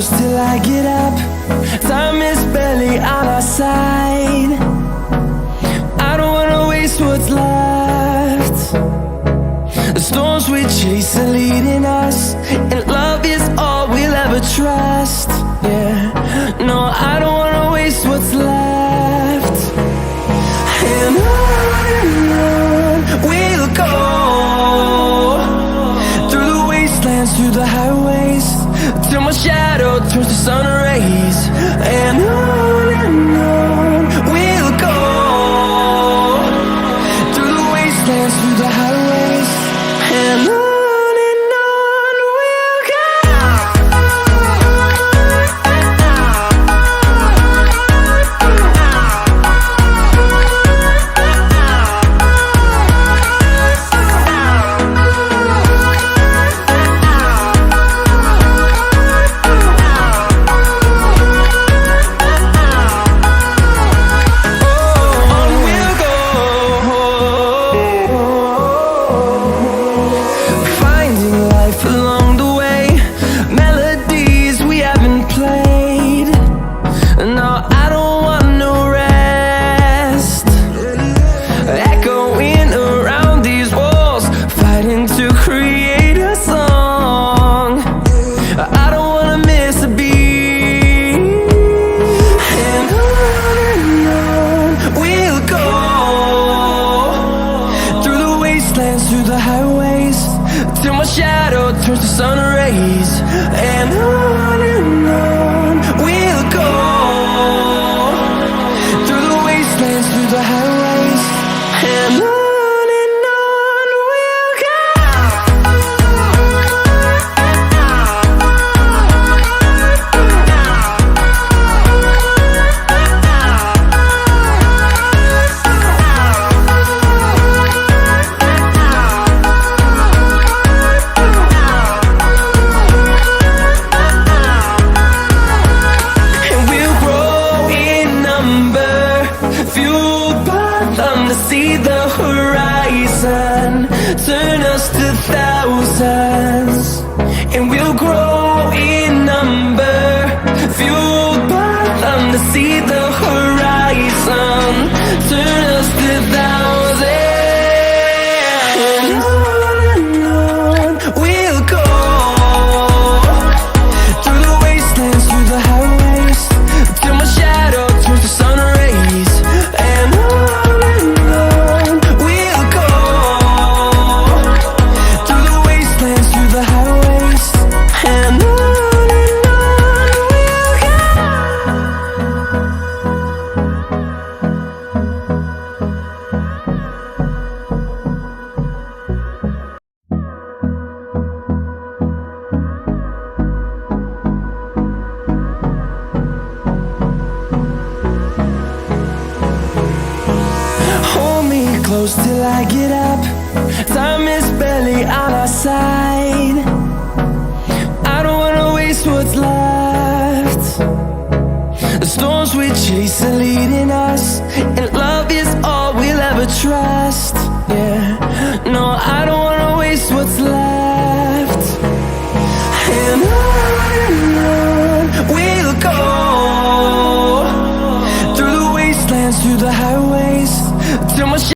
close till I get up. Time is barely on our side. I don't wanna waste what's left. The storms we chase are leading us, and love is all we'll ever trust. Yeah, no, I don't wanna waste what's left. And on we'll go, through the wastelands, through the highways, till my shadow turns to sun rays. And on we'll go, through the wastelands, through the highways, and on we'll go. Through the highways, till my shadow turns to sun rays. And on we'll go, through the wastelands, through the highways, and on we'll go. See the horizon, turn us to thousands, and we'll grow in number, fueled by them. To see the horizon, turn us to thousands, and on we'll go, through the wastelands, through the highways, till my shadow turns to sun rays. And close till I get up. Time is barely on our side. I don't wanna waste what's left. The storms we chase are leading us, and love is all we'll ever trust. Yeah, no, I don't wanna waste what's left. And on we'll go, through the wastelands, through the highways, till my